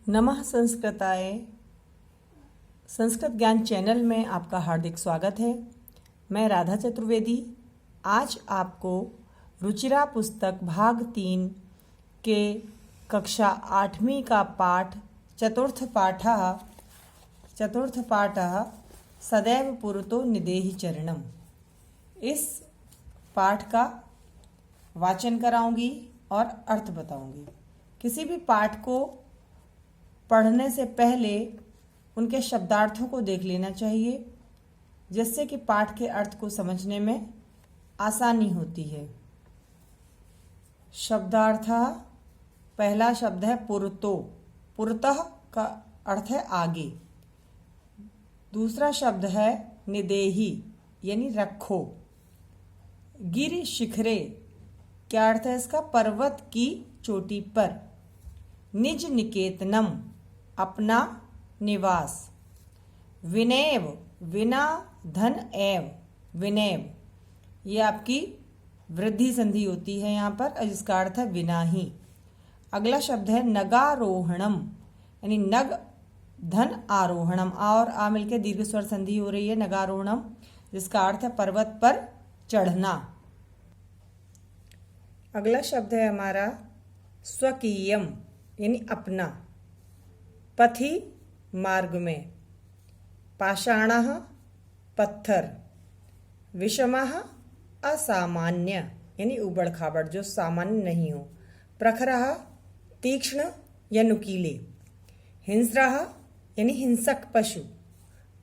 नमः संस्कृताय। संस्कृत ज्ञान चैनल में आपका हार्दिक स्वागत है। मैं राधा चतुर्वेदी आज आपको रुचिरा पुस्तक भाग 3 के कक्षा 8वीं का पाठ चतुर्थ पाठः सदैव पुरतो निदेहि चरणम, इस पाठ का वाचन कराऊंगी और अर्थ बताऊंगी। किसी भी पाठ को पढ़ने से पहले उनके शब्दार्थों को देख लेना चाहिए, जिससे कि पाठ के अर्थ को समझने में आसानी होती है। शब्दार्थ, पहला शब्द है पुरतो। पुरतः का अर्थ है आगे। दूसरा शब्द है निदेहि यानी रखो। गिरि शिखरे, क्या अर्थ है इसका? पर्वत की चोटी पर। निज निकेतनम, अपना निवास। विनैव, विना धन एव, विनैव, ये आपकी वृद्धि संधि होती है यहाँ पर, जिसका अर्थ है विना ही। अगला शब्द है नगारोहणम, यानी नग धन आरोहणम। आ और आ मिलकर दीर्घ स्वर संधि हो रही है, नगारोहणम, जिसका अर्थ है पर्वत पर चढ़ना। अगला शब्द है हमारा स्वकीयम, यानी अपना। पथि, मार्ग में। पाषाणः, पत्थर। विषमः, असामान्य, यानी उबड़ खाबड़, जो सामान्य नहीं हो। प्रखरः, तीक्ष्ण या नुकीले। हिंस्रः, यानी हिंसक पशु।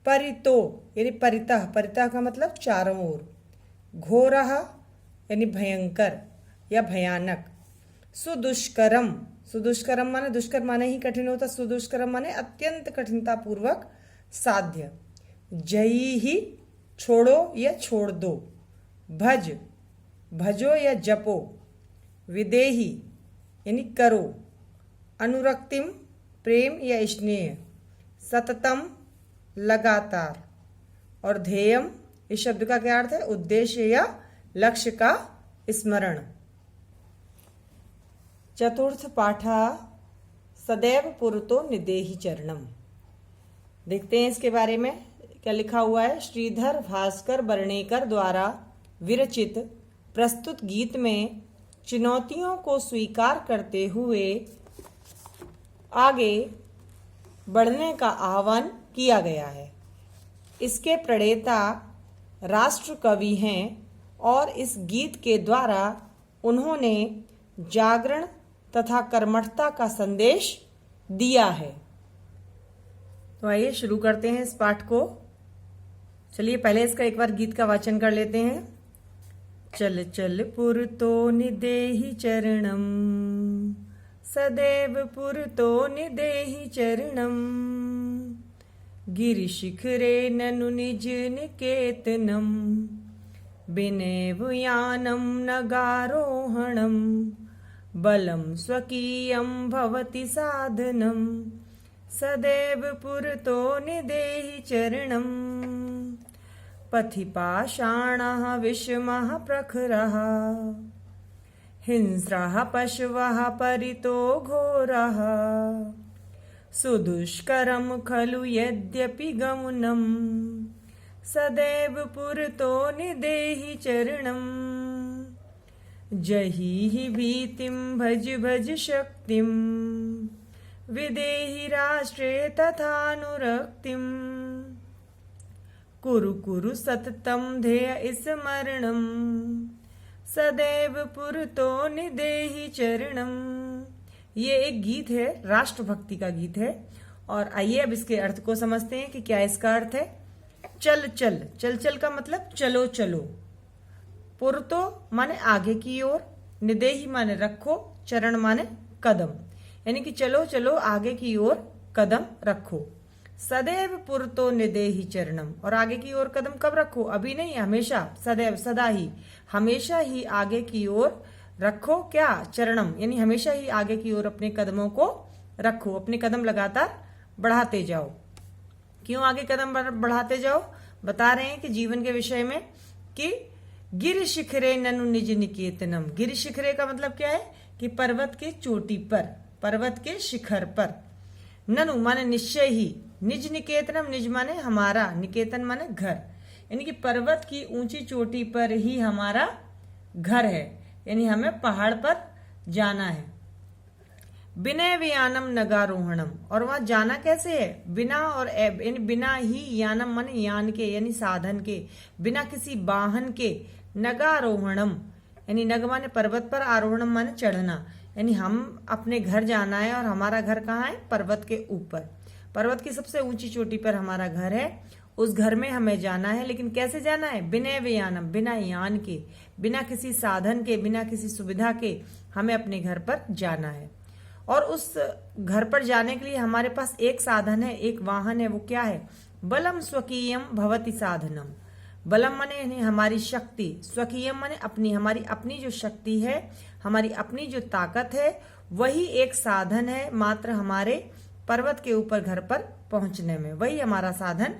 परितो, यानी परितः, परितः का मतलब चारों ओर। घोरः, यानी भयंकर या भयानक। सुदुष्करम, सुदुष्करम माने दुष्कर माने ही कठिन होता, सुदुष्करम माने अत्यंत कठिनता पूर्वक साध्य। जयी ही, छोड़ो या छोड़ दो। भज, भजो या जपो। विदेही, यानी करो। अनुरक्तिम, प्रेम या स्नेह। सततम, लगातार। और ध्येयम, इस शब्द का क्या अर्थ है? उद्देश्य या लक्ष्य का स्मरण। चतुर्थ पाठा सदैव पुरतो निदेहि चरणम। देखते हैं इसके बारे में क्या लिखा हुआ है। श्रीधर भास्कर बर्णेकर द्वारा विरचित प्रस्तुत गीत में चुनौतियों को स्वीकार करते हुए आगे बढ़ने का आह्वान किया गया है। इसके प्रणेता राष्ट्र कवि हैं और इस गीत के द्वारा उन्होंने जागरण तथा कर्मठता का संदेश दिया है। तो आइए शुरू करते हैं इस पाठ को। चलिए पहले इसका एक बार गीत का वाचन कर लेते हैं। चल चल पुरतो निदेहि चरणम, सदैव पुरतो निदेहि चरणम। गिरि शिखरे ननु निज निकेतनम, विनैव यानम नगारोहणम। बलं स्वकीयं भवति साधनं, सदैव पुरतो निदेहि चरणं। पथि पाषाणः विषमः प्रखरः, हिंस्रः पशवः परितो घोरः। सुदुष्करं खलु यद्यपि गमनं, सदैव पुरतो निदेहि चरणम्। जहि भीतिं भज भज शक्तिं, विदेहि राष्ट्रे तथानुरक्तिं। कुरु कुरु सततं ध्येय स्मरणं, सदैव पुरतो निदेहि चरणं। ये एक गीत है, राष्ट्रभक्ति का गीत है। और आइए अब इसके अर्थ को समझते हैं कि क्या इसका अर्थ है। चल चल, चल चल का मतलब चलो चलो। पुरतो माने आगे की ओर, निदेहि माने रखो, चरण माने कदम, यानी कि चलो चलो आगे की ओर कदम रखो। सदैव पुरतो निदेहि चरणम, और आगे की ओर कदम कब रखो? अभी नहीं, हमेशा, सदैव सदा ही, हमेशा ही आगे की ओर रखो। क्या? चरणम, यानी हमेशा ही आगे की ओर अपने कदमों को रखो, अपने कदम लगातार बढ़ाते जाओ। क्यों आगे कदम बढ़ाते जाओ? बता रहे हैं कि जीवन के विषय में कि गिरि शिखरे ननु निज निकेतनम। गिरि शिखरे का मतलब क्या है? कि पर्वत के चोटी पर, पर्वत के शिखर पर। ननु माने निश्चय ही, निज निकेतनम, निज माने हमारा, निकेतन माने घर, यानी कि पर्वत की ऊंची चोटी पर ही हमारा घर है, यानी हमें पहाड़ पर जाना है। विनय वियानम नगारोहणम, और वहां जाना कैसे है, बिना और यानी बिना ही, यानम माने यान के यानी साधन के, बिना किसी वाहन के, नगारोहणम यानी नग माने पर्वत पर, आरोहणम माने चढ़ना, यानी हम अपने घर जाना है और हमारा घर कहाँ है, पर्वत के ऊपर, पर्वत की सबसे ऊंची चोटी पर हमारा घर है, उस घर में हमें जाना है। लेकिन कैसे जाना है, विनय वियानम, बिना यान के, बिना किसी साधन के, बिना किसी सुविधा के हमें अपने घर पर जाना है। और उस घर पर जाने के लिए हमारे पास एक साधन है, एक वाहन है, वो क्या है, बलम स्वकीयम भवति साधनम। बलम माने यानी हमारी शक्ति, स्वकीयम माने अपनी, हमारी अपनी जो शक्ति है, हमारी अपनी जो ताकत है, वही एक साधन है मात्र हमारे पर्वत के ऊपर घर पर पहुंचने में, वही हमारा साधन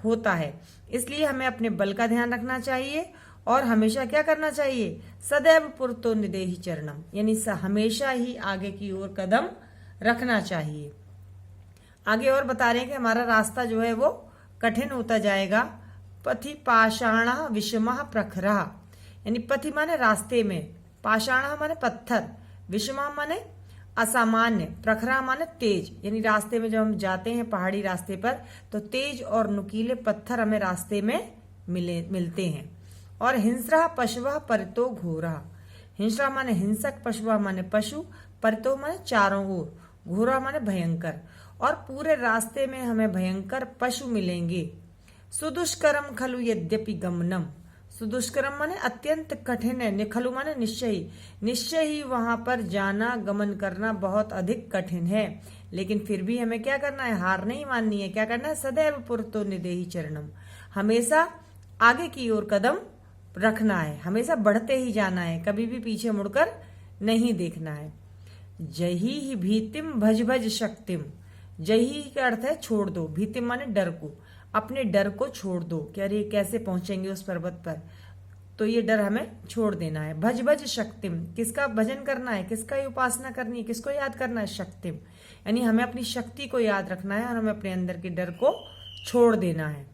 होता है। इसलिए हमें अपने बल का ध्यान रखना चाहिए और हमेशा क्या करना चाहिए, सदैव पुरतो निदेहि चरणम, यानी हमेशा ही आगे की ओर कदम रखना चाहिए। आगे और बता रहे हैं कि हमारा रास्ता जो है वो कठिन होता जाएगा। पथि पाषाण विषम प्रखरा, यानी पथि माने रास्ते में, पाषाण माने पत्थर, विषम माने असामान्य, प्रखरा माने तेज, यानी रास्ते में जब हम जाते हैं पहाड़ी रास्ते पर तो तेज और नुकीले पत्थर हमें रास्ते में मिलते हैं। और हिंस्रा पशुवा परितो घोरा, हिंस्रा माने हिंसक, पशुवा माने पशु, परितो माने चारों ओर, घोरा माने भयंकर, और पूरे रास्ते में हमें भयंकर पशु मिलेंगे। सुदुष्करम खलु यद्यपि गमनम, सुदुष्करम माने अत्यंत कठिन है, खलु माने निश्चय, निश्चय ही वहां पर जाना, गमन करना बहुत अधिक कठिन है, लेकिन फिर भी हमें क्या करना है, हार नहीं माननी है। क्या करना है, सदैव पुरतो निदेहि चरणम, हमेशा आगे की ओर कदम रखना है, हमेशा बढ़ते ही जाना है, कभी भी पीछे मुड़कर नहीं देखना है। जही ही भीतिम भज भज शक्तिम, जही का अर्थ है छोड़ दो, भीतिम माने डर को, अपने डर को छोड़ दो, क्या अरे कैसे पहुंचेंगे उस पर्वत पर, तो ये डर हमें छोड़ देना है। भज भज शक्तिम, किसका भजन करना है, किसका उपासना करनी है, किसको याद करना है, शक्तिम, यानी हमें अपनी शक्ति को याद रखना है और हमें अपने अंदर के डर को छोड़ देना है।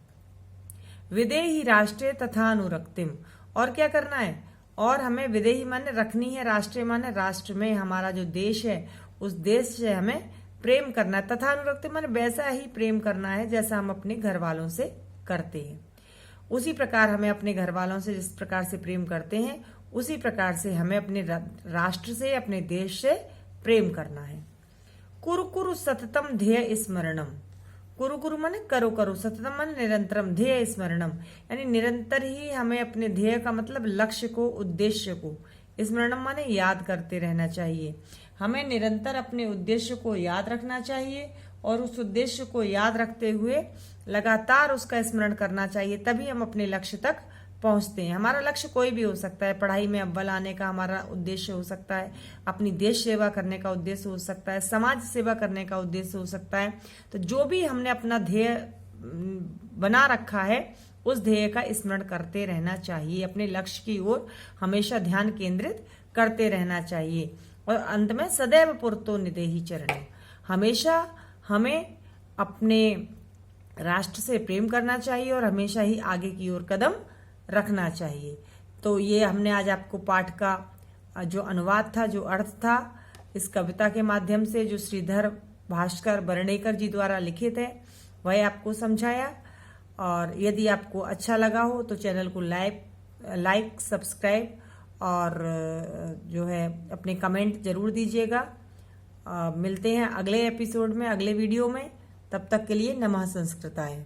विदेही राष्ट्रीय तथा अनुरक्तिम, और क्या करना है, और हमें विदेही माने रखनी है, राष्ट्रीय माने राष्ट्र में, हमारा जो देश है उस देश से हमें प्रेम करना है, तथा अनुरक्ति माने वैसा ही प्रेम करना है जैसा हम अपने घर वालों से करते हैं। उसी प्रकार हमें अपने घर वालों से जिस प्रकार से प्रेम करते हैं उसी प्रकार से हमें अपने राष्ट्र से, अपने देश से प्रेम करना है। कुरु कुरु सततम ध्येय स्मरणम, कुरु कुरु माने करो करो, सततम माने निरंतरम, ध्येय स्मरणम यानी निरंतर ही हमें अपने ध्येय का मतलब लक्ष्य को, उद्देश्य को, स्मरणम माने याद करते रहना चाहिए। हमें निरंतर अपने उद्देश्य को याद रखना चाहिए और उस उद्देश्य को याद रखते हुए लगातार उसका स्मरण करना चाहिए, तभी हम अपने लक्ष्य तक पहुंचते हैं। हमारा लक्ष्य कोई भी हो सकता है, पढ़ाई में अव्वल आने का हमारा उद्देश्य हो सकता है, अपनी देश सेवा करने का उद्देश्य हो सकता है, समाज सेवा करने का उद्देश्य हो सकता है। तो जो भी हमने अपना ध्येय बना रखा है उस ध्येय का स्मरण करते रहना चाहिए, अपने लक्ष्य की ओर हमेशा ध्यान केंद्रित करते रहना चाहिए। और अंत में सदैव पुरतो निदेहि चरणम, हमेशा हमें अपने राष्ट्र से प्रेम करना चाहिए और हमेशा ही आगे की ओर कदम रखना चाहिए। तो ये हमने आज आपको पाठ का जो अनुवाद था, जो अर्थ था, इस कविता के माध्यम से जो श्रीधर भास्कर बर्णेकर जी द्वारा लिखित है वह आपको समझाया। और यदि आपको अच्छा लगा हो तो चैनल को लाइक सब्सक्राइब और जो है अपने कमेंट जरूर दीजिएगा। मिलते हैं अगले एपिसोड में, अगले वीडियो में। तब तक के लिए नमः संस्कृताय।